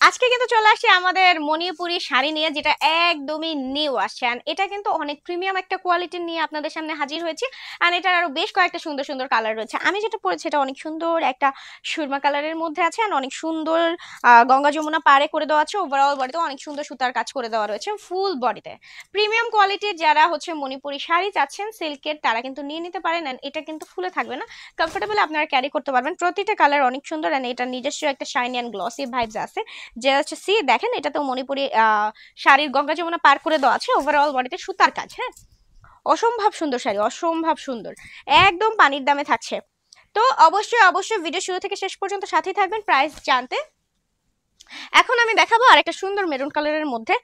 আজকে কিন্তু চলে আসছে আমাদের মণিপুরি শাড়ি নিয়ে, যেটা একদমই নিউ আসছে। and এটা কিন্তু অনেক প্রিমিয়াম একটা কোয়ালিটি নিয়ে আপনাদের সামনে হাজির হয়েছি। আর এটার আরো বেশ কয়েকটা সুন্দর সুন্দর কালার রয়েছে। আমি যেটা পরেছি এটা অনেক সুন্দর একটা সুরমা কালারের মধ্যে আছে, আর অনেক সুন্দর গঙ্গা যমুনা পাড়ে করে দেওয়া আছে। ওভারঅল বডিতে অনেক সুন্দর সুতার কাজ করে দেওয়া রয়েছে ফুল বডিতে। প্রিমিয়াম কোয়ালিটির যারা হচ্ছে মণিপুরি শাড়ি চাচ্ছেন সিল্কের, তারা কিন্তু নিয়ে নিতে পারেন। and এটা কিন্তু ফুলে থাকবে না, কমফোর্টেবল আপনারা ক্যারি করতে পারবেন। প্রতিটা কালার অনেক সুন্দর, and এটা নিজস্ব একটা শাইনি অ্যান্ড গ্লসি ভাইবস আছে। জাস্ট সি দেখেন, এটা তো মণিপুরি শাড়ির গঙ্গা যমুনা পার করে দেওয়া আছে। ওভারঅল বডিতে সুতার কাজ। হ্যাঁ, অসম্ভব সুন্দর শাড়ি, অসম্ভব সুন্দর, একদম পানির দামে থাকছে। তো অবশ্যই অবশ্যই ভিডিও শুরু থেকে শেষ পর্যন্ত সাথেই থাকবেন প্রাইস জানতে। এখন আমি দেখাবো আর একটা সুন্দর মেরুন কালারের মধ্যে।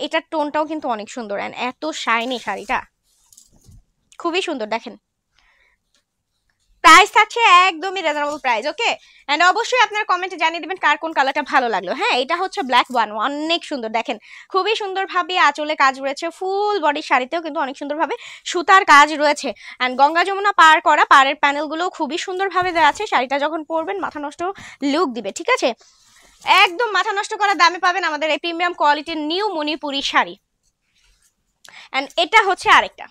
এটার টোনটাও কিন্তু অনেক সুন্দর, এন্ড এত শাইনি শাড়িটা, খুবই সুন্দর। দেখেন প্রাইস থাকছে একদমই রিজনেবল প্রাইস। ওকে, এন্ড অবশ্যই আপনারা কমেন্টে জানিয়ে দিবেন কার কোন কালারটা ভালো লাগলো। হ্যাঁ, এটা হচ্ছে ব্ল্যাক ওয়ান, অনেক সুন্দর। দেখেন খুবই সুন্দরভাবে আঁচলে কাজ রয়েছে, ফুল বডি শাড়িতেও কিন্তু অনেক সুন্দরভাবে সুতার কাজ রয়েছে। এন্ড গঙ্গা যমুনা পার করা, পাড়ের প্যানেলগুলো খুবই সুন্দরভাবে দেওয়া আছে। শাড়িটা যখন পরবেন মাথা নষ্ট লুক দিবে, ঠিক আছে? একদম মাথা নষ্ট করা দামে পাবেন আমাদের এই প্রিমিয়াম কোয়ালিটির নিউ মণিপুরি শাড়ি। এন্ড এটা হচ্ছে আরেকটা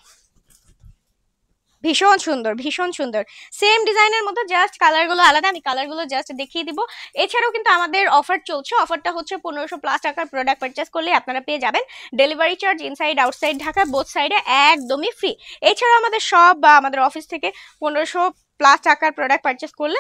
ভীষণ সুন্দর, ভীষণ সুন্দর। সেম ডিজাইনের মধ্যে জাস্ট কালারগুলো আলাদা, আমি কালারগুলো জাস্ট দেখিয়ে দিব। এছাড়াও কিন্তু আমাদের অফার চলছে। অফারটা হচ্ছে 1500+ টাকার প্রোডাক্ট পারচেস করলে আপনারা পেয়ে যাবেন delivery charge inside outside Dhaka both সাইডে একদমই ফ্রি। এছাড়াও আমাদের সব বা আমাদের অফিস থেকে 1500+ টাকার প্রোডাক্ট পারচেস করলে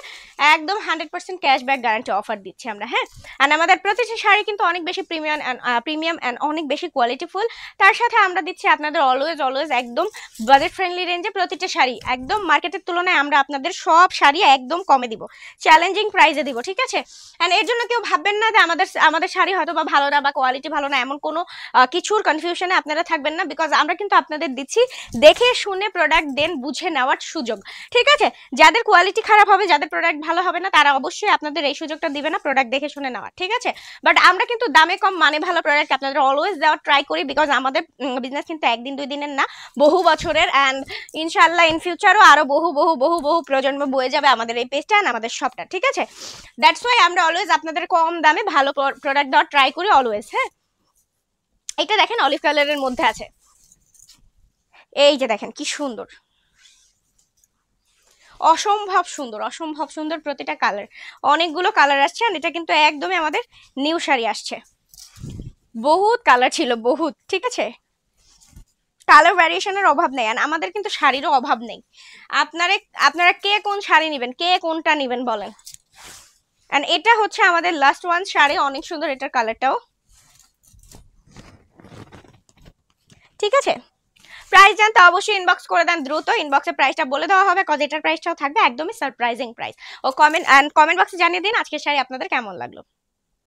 একদম 100% ক্যাশব্যাক গ্যারান্টি অফার দিচ্ছি আমরা। হ্যাঁ, আর আমাদের প্রতিটি শাড়ি কিন্তু অনেক বেশি প্রিমিয়াম অ্যান্ড অনেক বেশি কোয়ালিটিফুল। তার সাথে আমরা দিচ্ছি আপনাদের অলওয়েজ অলওয়েজ একদম বাজেট ফ্রেন্ডলি রেঞ্জে প্রতিটা শাড়ি। একদম মার্কেটের তুলনায় আমরা আপনাদের সব শাড়ি একদম কমে দিব, চ্যালেঞ্জিং প্রাইসে দিব, ঠিক আছে? এন্ড এর জন্য কেউ ভাববেন না যে আমাদের শাড়ি হয়তো বা ভালো না বা কোয়ালিটি ভালো না, এমন কোনো কিছুর কনফিউশনে আপনারা থাকবেন না। বিকজ আমরা কিন্তু আপনাদের দিচ্ছি দেখে শুনে প্রোডাক্ট দেন বুঝে নেওয়ার সুযোগ, ঠিক আছে? যাদের কোয়ালিটি খারাপ হবে, যাদের প্রোডাক্ট ভালো হবে না, তারা অবশ্যই আপনাদের এই সুযোগটা দিবে না প্রোডাক্ট দেখে শুনে নেওয়ার, ঠিক আছে? বাট আমরা কিন্তু দামে কম মানে ভালো প্রোডাক্ট আপনাদের অলওয়েজ দেওয়ার ট্রাই করি। বিকজ আমাদের বিজনেস কিন্তু একদিন দুই দিনের না, বহু বছরের। অ্যান্ড ইনশাল্লাহ ইন ফিউচারও আরো বহু বহু বহু বহু প্রজন্ম বয়ে যাবে আমাদের এই পেজটা আর আমাদের শপটা, ঠিক আছে? দ্যাটস ওয়াই আমরা অলওয়েজ আপনাদের কম দামে ভালো প্রোডাক্ট দেওয়ার ট্রাই করি অলওয়েজ। হ্যাঁ, এটা দেখেন অলিভ কালারের মধ্যে আছে। এই যে দেখেন কি সুন্দর, অসম্ভব সুন্দর, অসম্ভব সুন্দর প্রতিটা কালার। অনেকগুলো কালার আসছে, আর এটা কিন্তু একদমই আমাদের নিউ শাড়ি আসছে। বহুত কালার ছিল, বহুত, ঠিক আছে? কালার ভ্যারিয়েশনের অভাব নেই, আর আমাদের কিন্তু শাড়িরও অভাব নেই। আপনারা আপনারা কে কোন শাড়ি নেবেন, কে কোনটা নেবেন বলেন। এন্ড এটা হচ্ছে আমাদের লাস্ট ওয়ান শাড়ি, অনেক সুন্দর এটার কালারটাও, ঠিক আছে? প্রাইস জানতে অবশ্যই ইনবক্স করে দেন দ্রুত। ইনবক্সে প্রাইসটা বলে দেওয়া হবে, কজ এটার প্রাইসটাও থাকবে একদমই সারপ্রাইজিং প্রাইস। ও কমেন্ট বক্সে জানিয়ে দিন আজকের শাড়ি আপনাদের কেমন লাগলো।